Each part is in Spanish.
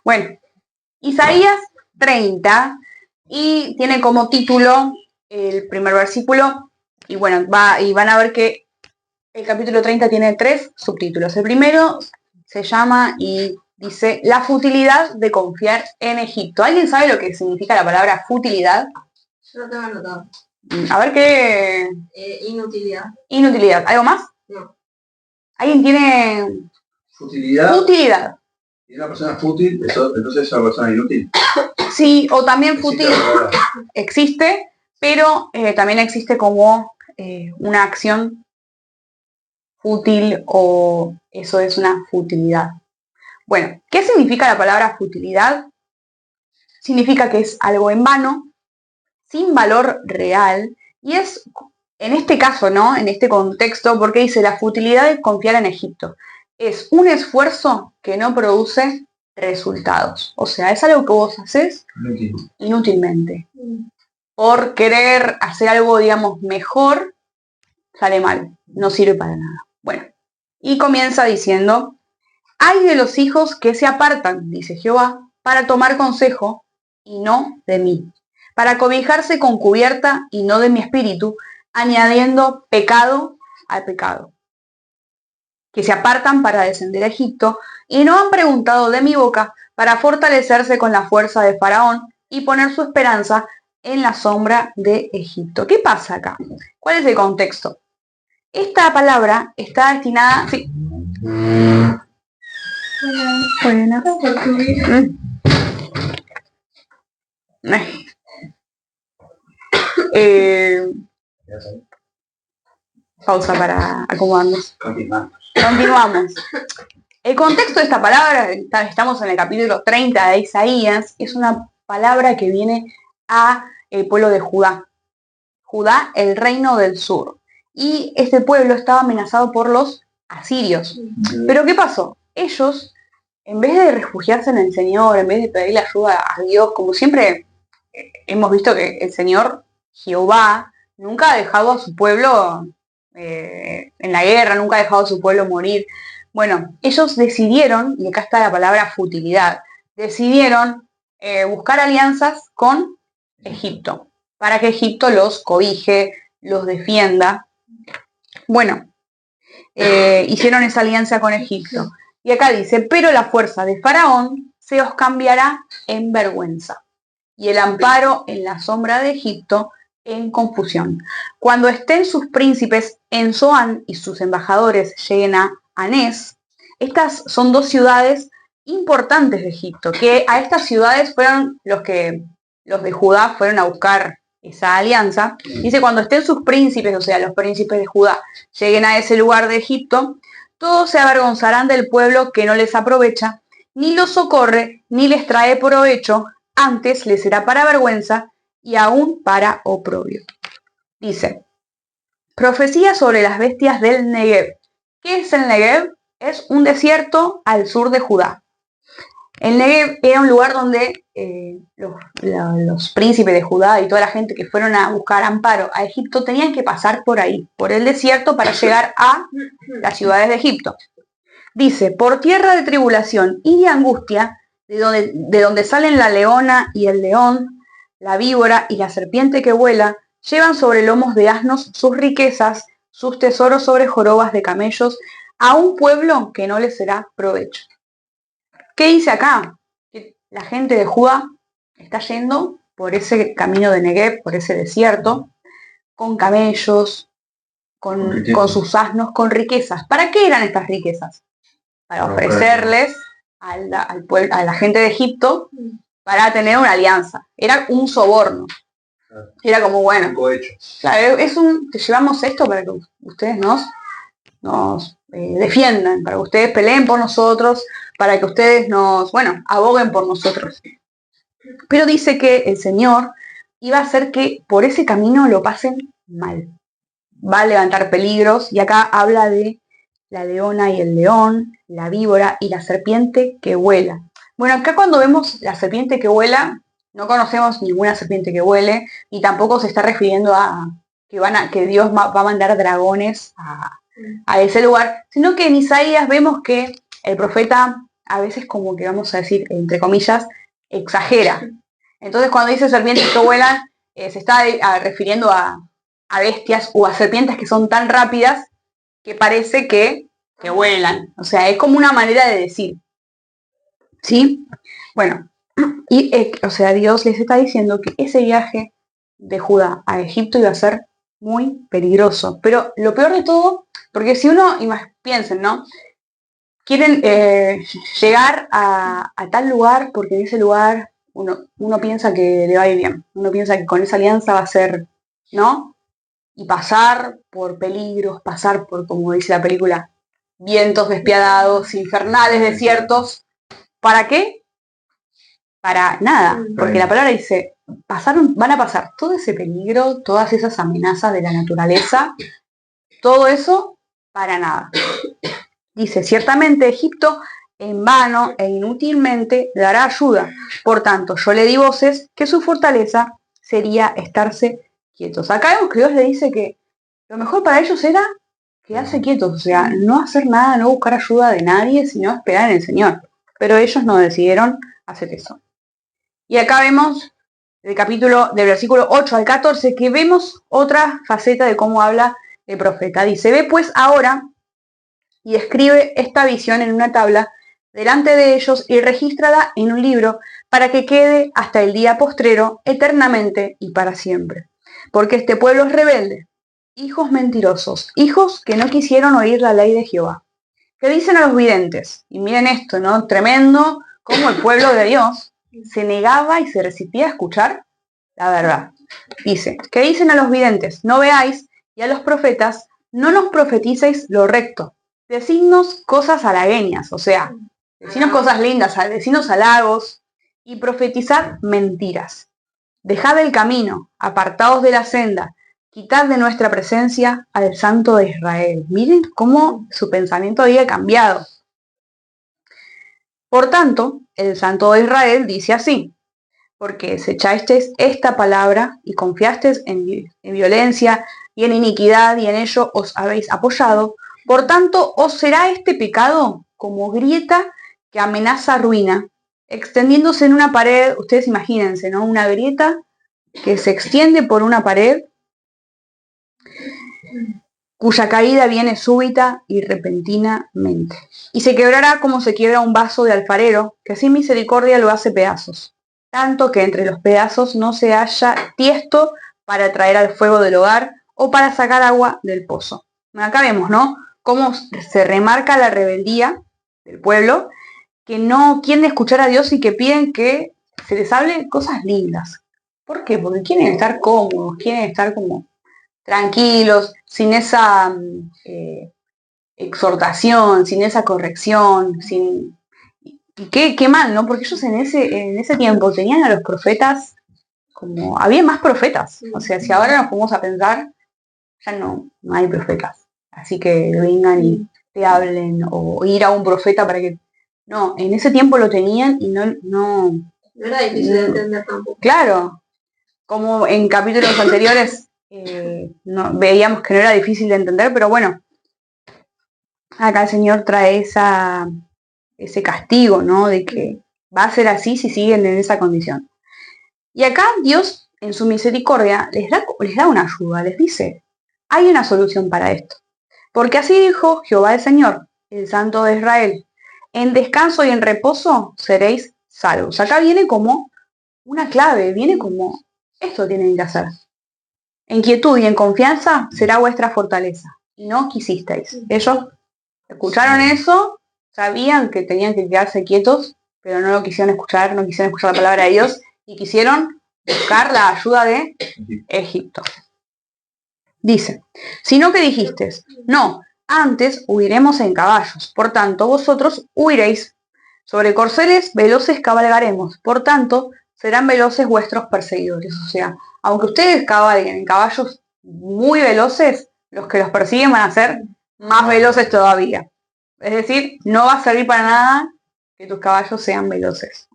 Bueno, Isaías 30 y tiene como título el primer versículo y bueno, van a ver que el capítulo 30 tiene 3 subtítulos. El primero se llama y dice la futilidad de confiar en Egipto. ¿Alguien sabe lo que significa la palabra futilidad? Yo lo tengo anotado. A ver qué... Inutilidad. Inutilidad. ¿Algo más? No. ¿Alguien tiene...? Futilidad. Futilidad. Y una persona fútil, entonces es una persona inútil. Sí, o también fútil existe, pero también existe como una acción fútil o eso es una futilidad. Bueno, ¿qué significa la palabra futilidad? Significa que es algo en vano, sin valor real, y es, en este caso, ¿no? En este contexto, porque dice la futilidad de confiar en Egipto. Es un esfuerzo que no produce resultados. O sea, es algo que vos haces inútilmente. Por querer hacer algo, digamos, mejor, sale mal. No sirve para nada. Bueno, y comienza diciendo, hay de los hijos que se apartan, dice Jehová, para tomar consejo y no de mí, para cobijarse con cubierta y no de mi espíritu, añadiendo pecado al pecado. Que se apartan para descender a Egipto y no han preguntado de mi boca para fortalecerse con la fuerza de Faraón y poner su esperanza en la sombra de Egipto. ¿Qué pasa acá? ¿Cuál es el contexto? Esta palabra está destinada... Sí. Buena. Pausa para acomodarnos. Continuamos. El contexto de esta palabra, estamos en el capítulo 30 de Isaías, es una palabra que viene a el pueblo de Judá. Judá, el reino del sur. Y este pueblo estaba amenazado por los asirios. Pero ¿qué pasó? Ellos, en vez de refugiarse en el Señor, en vez de pedirle ayuda a Dios, como siempre hemos visto que el Señor, Jehová, nunca ha dejado a su pueblo en la guerra, nunca ha dejado a su pueblo morir. Bueno, ellos decidieron, y acá está la palabra futilidad, decidieron buscar alianzas con Egipto, para que Egipto los cobije, los defienda. Bueno, hicieron esa alianza con Egipto. Y acá dice, pero la fuerza de Faraón se os cambiará en vergüenza, y el amparo en la sombra de Egipto en confusión. Cuando estén sus príncipes en Zoán y sus embajadores lleguen a Anés, estas son dos ciudades importantes de Egipto, que a estas ciudades fueron los de Judá fueron a buscar esa alianza. Dice, cuando estén sus príncipes, o sea, los príncipes de Judá, lleguen a ese lugar de Egipto, todos se avergonzarán del pueblo que no les aprovecha, ni los socorre, ni les trae provecho, antes les será para vergüenza y aún para oprobio. Dice, profecía sobre las bestias del Negev. ¿Qué es el Negev? Es un desierto al sur de Judá. El Negev era un lugar donde los príncipes de Judá y toda la gente que fueron a buscar amparo a Egipto tenían que pasar por ahí, por el desierto, para llegar a las ciudades de Egipto. Dice, por tierra de tribulación y de angustia, de donde salen la leona y el león, la víbora y la serpiente que vuela, llevan sobre lomos de asnos sus riquezas, sus tesoros sobre jorobas de camellos, a un pueblo que no les será provecho. ¿Qué dice acá? Que la gente de Judá está yendo por ese camino de Negev, por ese desierto, con camellos, con sus asnos, con riquezas. ¿Para qué eran estas riquezas? Para ofrecerles a la gente de Egipto para tener una alianza. Era un soborno. Era como, bueno, claro, te llevamos esto para que ustedes nos defiendan, para que ustedes peleen por nosotros, para que ustedes aboguen por nosotros. Pero dice que el Señor iba a hacer que por ese camino lo pasen mal. Va a levantar peligros, y acá habla de la leona y el león, la víbora y la serpiente que vuela. Bueno, acá cuando vemos la serpiente que vuela, no conocemos ninguna serpiente que vuele, y tampoco se está refiriendo a que Dios va a mandar dragones a ese lugar, sino que en Isaías vemos que el profeta a veces como que vamos a decir, entre comillas, exagera. Entonces cuando dice serpientes que vuelan, se está refiriendo a bestias o a serpientes que son tan rápidas que parece que vuelan. O sea, es como una manera de decir. ¿Sí? Bueno, y o sea, Dios les está diciendo que ese viaje de Judá a Egipto iba a ser muy peligroso. Pero lo peor de todo, porque si uno, piensen, ¿no? Quieren llegar a tal lugar porque en ese lugar uno piensa que le va a ir bien. Uno piensa que con esa alianza va a ser, ¿no? Y pasar por peligros, pasar por, como dice la película, vientos despiadados, infernales desiertos. ¿Para qué? Para nada, porque la palabra dice, van a pasar todo ese peligro, todas esas amenazas de la naturaleza, todo eso para nada. Dice, ciertamente Egipto en vano e inútilmente dará ayuda. Por tanto, yo le di voces que su fortaleza sería estarse quietos. Acá vemos que Dios le dice que lo mejor para ellos era quedarse quietos, o sea, no hacer nada, no buscar ayuda de nadie, sino esperar en el Señor. Pero ellos no decidieron hacer eso. Y acá vemos del versículo 8 al 14, que vemos otra faceta de cómo habla el profeta. Dice, ve pues ahora y escribe esta visión en una tabla delante de ellos y regístrala en un libro para que quede hasta el día postrero, eternamente y para siempre. Porque este pueblo es rebelde, hijos mentirosos, hijos que no quisieron oír la ley de Jehová. ¿Qué dicen a los videntes? Y miren esto, ¿no? Tremendo cómo el pueblo de Dios se negaba y se resistía a escuchar la verdad. Dice, ¿qué dicen a los videntes? No veáis, y a los profetas, no nos profeticéis lo recto. Decidnos cosas halagüeñas, o sea, decidnos cosas lindas, decidnos halagos, y profetizad mentiras. Dejad el camino, apartaos de la senda, quitad de nuestra presencia al Santo de Israel. Miren cómo su pensamiento había cambiado. Por tanto, el Santo de Israel dice así, porque desechasteis esta palabra y confiasteis en violencia y en iniquidad y en ello os habéis apoyado, por tanto os será este pecado como grieta que amenaza ruina, extendiéndose en una pared. Ustedes imagínense, ¿no? Una grieta que se extiende por una pared cuya caída viene súbita y repentinamente. Y se quebrará como se quiebra un vaso de alfarero, que sin misericordia lo hace pedazos, tanto que entre los pedazos no se halla tiesto para traer al fuego del hogar o para sacar agua del pozo. Acá vemos, ¿no? Cómo se remarca la rebeldía del pueblo, que no quieren escuchar a Dios y que piden que se les hable cosas lindas. ¿Por qué? Porque quieren estar cómodos, quieren estar como tranquilos, sin esa exhortación, sin esa corrección, sin... Y qué mal, ¿no? Porque ellos en ese tiempo tenían a los profetas como... Había más profetas. O sea, si ahora nos ponemos a pensar, ya no hay profetas. Así que vengan y te hablen o ir a un profeta para que... No, en ese tiempo lo tenían y no era difícil de entender tampoco. Claro, como en capítulos anteriores veíamos que no era difícil de entender, pero bueno, acá el Señor trae ese castigo, ¿no? De que va a ser así si siguen en esa condición. Y acá Dios, en su misericordia, les da una ayuda, les dice, hay una solución para esto. Porque así dijo Jehová el Señor, el Santo de Israel, en descanso y en reposo seréis salvos. Acá viene como una clave, viene como, esto tienen que hacer. En quietud y en confianza será vuestra fortaleza. Y no quisisteis. Ellos escucharon eso, sabían que tenían que quedarse quietos, pero no lo quisieron escuchar, no quisieron escuchar la palabra de Dios y quisieron buscar la ayuda de Egipto. Dice, sino que dijisteis, no, antes huiremos en caballos, por tanto vosotros huiréis. Sobre corceles veloces cabalgaremos, por tanto serán veloces vuestros perseguidores. O sea, aunque ustedes cabalguen en caballos muy veloces, los que los persiguen van a ser más veloces todavía. Es decir, no va a servir para nada que tus caballos sean veloces.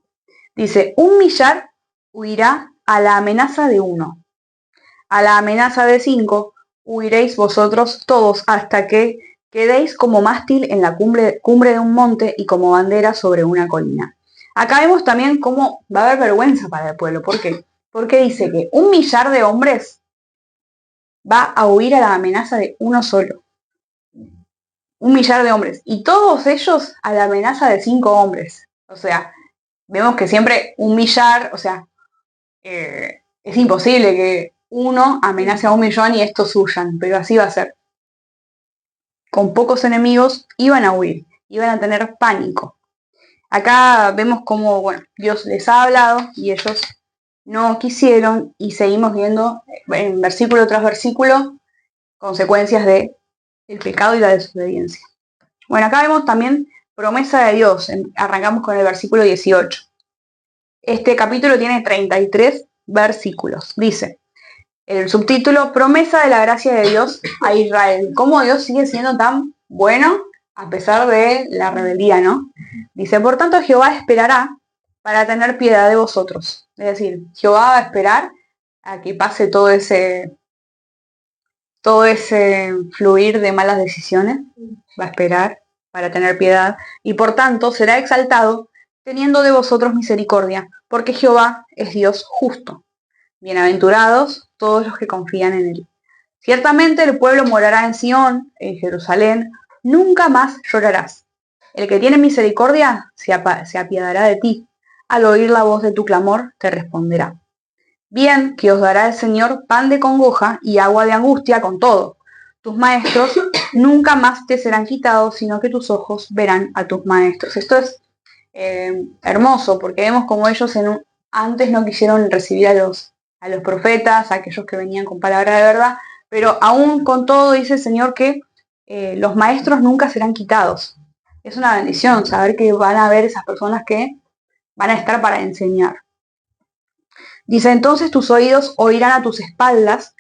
Dice, 1 millar huirá a la amenaza de 1. A la amenaza de 5 huiréis vosotros todos hasta que quedéis como mástil en la cumbre de un monte y como bandera sobre una colina. Acá vemos también cómo va a haber vergüenza para el pueblo. ¿Por qué? Porque dice que 1 millar de hombres va a huir a la amenaza de uno solo. 1 millar de hombres. Y todos ellos a la amenaza de 5 hombres. O sea, vemos que siempre 1 millar, o sea, es imposible que uno amenace a 1 millón y estos huyan, pero así va a ser. Con pocos enemigos iban a huir, iban a tener pánico. Acá vemos cómo, bueno, Dios les ha hablado y ellos no quisieron, y seguimos viendo en versículo tras versículo consecuencias del pecado y la desobediencia. Bueno, acá vemos también promesa de Dios. Arrancamos con el versículo 18. Este capítulo tiene 33 versículos. Dice, el subtítulo, promesa de la gracia de Dios a Israel. ¿Cómo Dios sigue siendo tan bueno a pesar de la rebeldía, no? Dice, por tanto Jehová esperará para tener piedad de vosotros. Es decir, Jehová va a esperar a que pase todo ese fluir de malas decisiones. Va a esperar para tener piedad. Y por tanto será exaltado teniendo de vosotros misericordia, porque Jehová es Dios justo. Bienaventurados todos los que confían en él. Ciertamente el pueblo morará en Sión, en Jerusalén, nunca más llorarás. El que tiene misericordia se apiadará de ti. Al oír la voz de tu clamor, te responderá. Bien que os dará el Señor pan de congoja y agua de angustia con todo. Tus maestros nunca más te serán quitados, sino que tus ojos verán a tus maestros. Esto es hermoso, porque vemos como ellos antes no quisieron recibir a los profetas, a aquellos que venían con palabra de verdad, pero aún con todo dice el Señor que los maestros nunca serán quitados. Es una bendición saber que van a haber esas personas que van a estar para enseñar. Dice, entonces tus oídos oirán a tus espaldas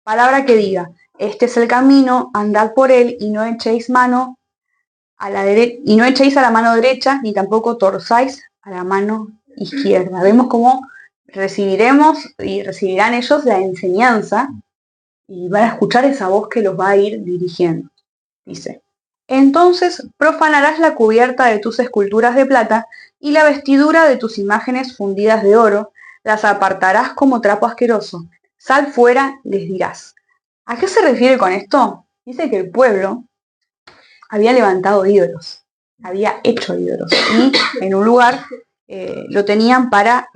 palabra que diga, este es el camino, andad por él y no echéis mano a la derecha, y no echéis a la mano derecha, ni tampoco torzáis a la mano izquierda. Vemos cómo recibiremos y recibirán ellos la enseñanza y van a escuchar esa voz que los va a ir dirigiendo. Dice, entonces profanarás la cubierta de tus esculturas de plata y la vestidura de tus imágenes fundidas de oro, las apartarás como trapo asqueroso. Sal fuera, les dirás. ¿A qué se refiere con esto? Dice que el pueblo había levantado ídolos, había hecho ídolos y en un lugar lo tenían para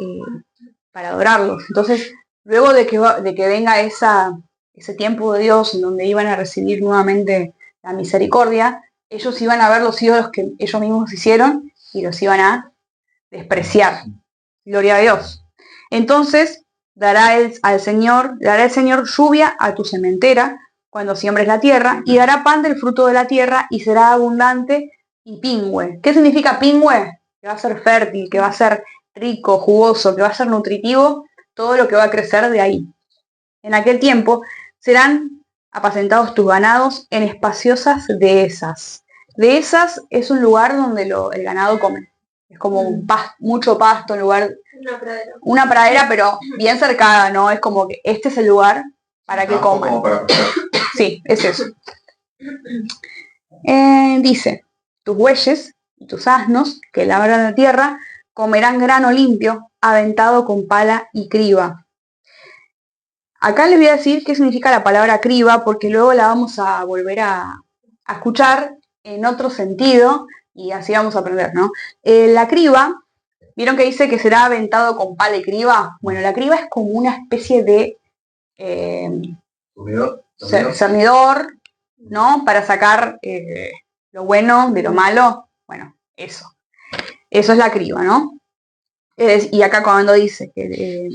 adorarlos. Entonces, luego de que venga ese tiempo de Dios en donde iban a recibir nuevamente la misericordia, ellos iban a ver los ídolos que ellos mismos hicieron y los iban a despreciar. Gloria a Dios. Entonces, dará el Señor lluvia a tu sementera cuando siembres la tierra, y dará pan del fruto de la tierra, y será abundante y pingüe. ¿Qué significa pingüe? Que va a ser fértil, que va a ser rico, jugoso, que va a ser nutritivo, todo lo que va a crecer de ahí. En aquel tiempo serán apacentados tus ganados en espaciosas dehesas. Dehesas es un lugar donde el ganado come. Es como mucho pasto, un lugar... Una pradera, pero bien cercada, ¿no? Es como que este es el lugar para que coman. Sí, es eso. Dice, tus bueyes y tus asnos que labran la tierra comerán grano limpio, aventado con pala y criba. Acá les voy a decir qué significa la palabra criba, porque luego la vamos a volver a escuchar en otro sentido y así vamos a aprender, ¿no? La criba, ¿vieron que dice que será aventado con pala y criba? Bueno, la criba es como una especie de cernidor, ¿no? Para sacar lo bueno de lo malo. Bueno, eso. Eso es la criba, ¿no? Y acá cuando dice que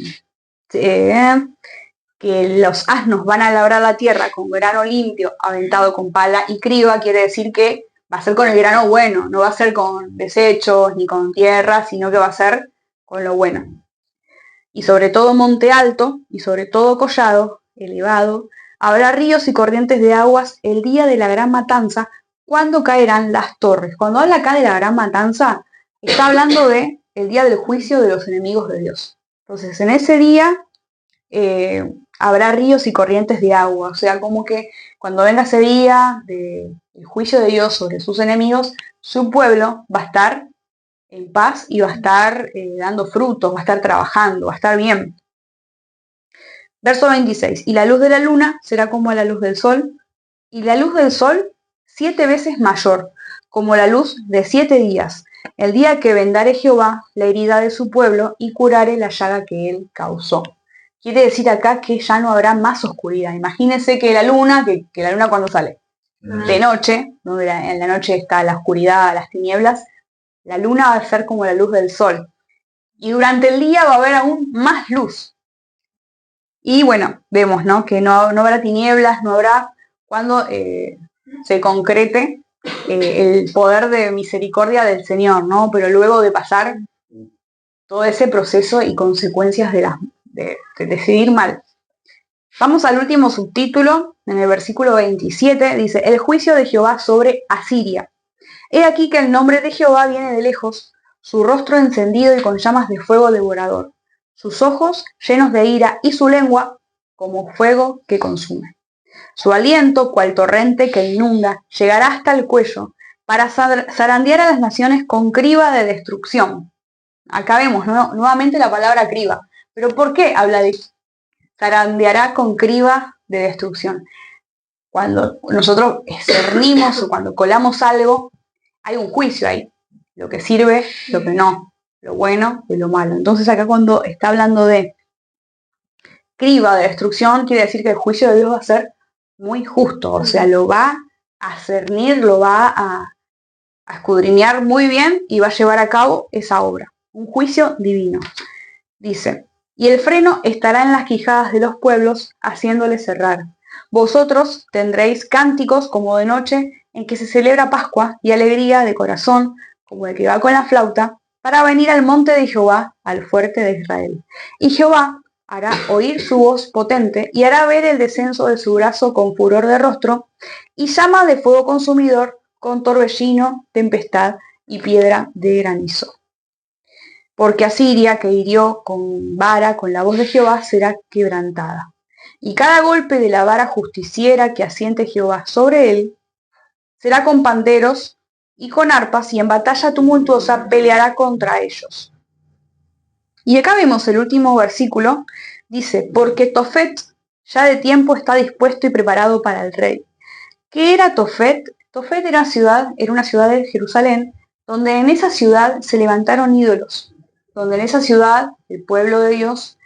los asnos van a labrar la tierra con grano limpio, aventado con pala y criba, quiere decir que va a ser con el grano bueno, no va a ser con desechos ni con tierra, sino que va a ser con lo bueno. Y sobre todo monte alto, y sobre todo collado, elevado, habrá ríos y corrientes de aguas el día de la gran matanza, cuando caerán las torres. Cuando habla acá de la gran matanza, está hablando de el día del juicio de los enemigos de Dios. Entonces, en ese día, habrá ríos y corrientes de agua. O sea, como que cuando venga ese día del juicio de Dios sobre sus enemigos, su pueblo va a estar en paz y va a estar dando frutos, va a estar trabajando, va a estar bien. Verso 26. Y la luz de la luna será como la luz del sol, y la luz del sol 7 veces mayor, como la luz de 7 días, el día que vendare Jehová la herida de su pueblo y curare la llaga que él causó. Quiere decir acá que ya no habrá más oscuridad. Imagínense que la luna, que la luna cuando sale de noche, donde en la noche está la oscuridad, las tinieblas, la luna va a ser como la luz del sol. Y durante el día va a haber aún más luz. Y bueno, vemos, ¿no?, que no habrá tinieblas, no habrá cuando se concrete el poder de misericordia del Señor, ¿no? Pero luego de pasar todo ese proceso y consecuencias de decidir mal. Vamos al último subtítulo, en el versículo 27, dice, el juicio de Jehová sobre Asiria. He aquí que el nombre de Jehová viene de lejos, su rostro encendido y con llamas de fuego devorador, sus ojos llenos de ira y su lengua como fuego que consume. Su aliento, cual torrente que inunda, llegará hasta el cuello, para zarandear a las naciones con criba de destrucción. Acá vemos nuevamente la palabra criba. ¿Pero por qué habla de zarandeará con criba de destrucción? Cuando nosotros cernimos o cuando colamos algo, hay un juicio ahí. Lo que sirve, lo que no, lo bueno y lo malo. Entonces acá cuando está hablando de criba de destrucción, quiere decir que el juicio de Dios va a ser muy justo. O sea, lo va a cernir, lo va a escudriñar muy bien y va a llevar a cabo esa obra. Un juicio divino. Dice, y el freno estará en las quijadas de los pueblos, haciéndoles cerrar. Vosotros tendréis cánticos como de noche, en que se celebra Pascua, y alegría de corazón, como el que va con la flauta, para venir al monte de Jehová, al fuerte de Israel. Y Jehová hará oír su voz potente, y hará ver el descenso de su brazo con furor de rostro, y llama de fuego consumidor, con torbellino, tempestad y piedra de granizo. Porque Asiria, que hirió con vara, con la voz de Jehová, será quebrantada. Y cada golpe de la vara justiciera que asiente Jehová sobre él, será con panderos y con arpas, y en batalla tumultuosa peleará contra ellos. Y acá vemos el último versículo, dice, porque Tofet ya de tiempo está dispuesto y preparado para el rey. ¿Qué era Tofet? Tofet era una ciudad de Jerusalén, donde en esa ciudad se levantaron ídolos, donde en esa ciudad el pueblo de Dios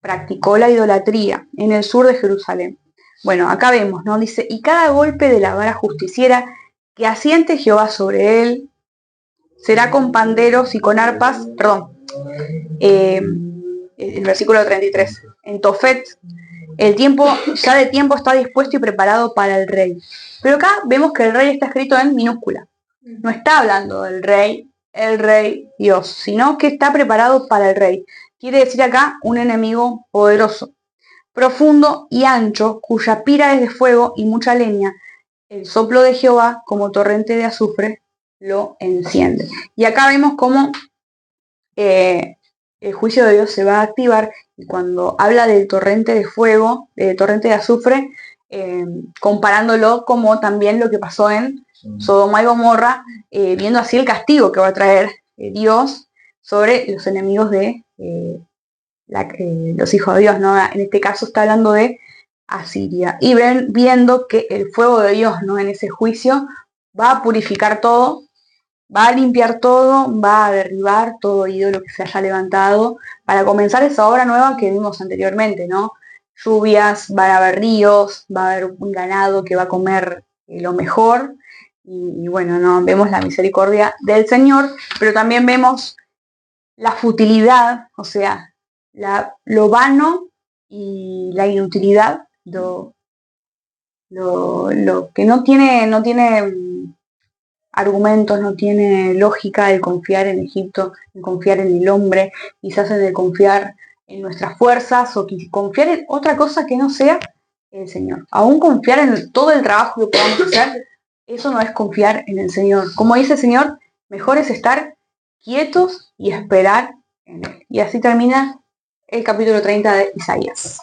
practicó la idolatría, en el sur de Jerusalén. Bueno, acá vemos, ¿no? Dice, y cada golpe de la vara justiciera que asiente Jehová sobre él, será con panderos y con arpas, el versículo 33, en Tofet, ya de tiempo está dispuesto y preparado para el rey. Pero acá vemos que el rey está escrito en minúscula. No está hablando del rey, el rey Dios, sino que está preparado para el rey. Quiere decir acá un enemigo poderoso, profundo y ancho, cuya pira es de fuego y mucha leña. El soplo de Jehová, como torrente de azufre, lo enciende. Y acá vemos cómo el juicio de Dios se va a activar, y cuando habla del torrente de fuego, del torrente de azufre, comparándolo como también lo que pasó en Sodoma y Gomorra, viendo así el castigo que va a traer Dios sobre los enemigos de los hijos de Dios, ¿no? En este caso está hablando de Asiria. Y viendo que el fuego de Dios, ¿no?, en ese juicio va a purificar todo, va a limpiar todo, va a derribar todo ídolo que se haya levantado, para comenzar esa obra nueva que vimos anteriormente, ¿no? Lluvias, van a haber ríos, va a haber un ganado que va a comer lo mejor, y bueno, ¿no?, vemos la misericordia del Señor, pero también vemos la futilidad, o sea, lo vano y la inutilidad, lo que no tiene argumentos, no tiene lógica el confiar en Egipto, en confiar en el hombre, quizás en el confiar en nuestras fuerzas o confiar en otra cosa que no sea el Señor. Aún confiar en todo el trabajo que podamos hacer, eso no es confiar en el Señor. Como dice el Señor, mejor es estar quietos y esperar en Él. Y así termina el capítulo 30 de Isaías.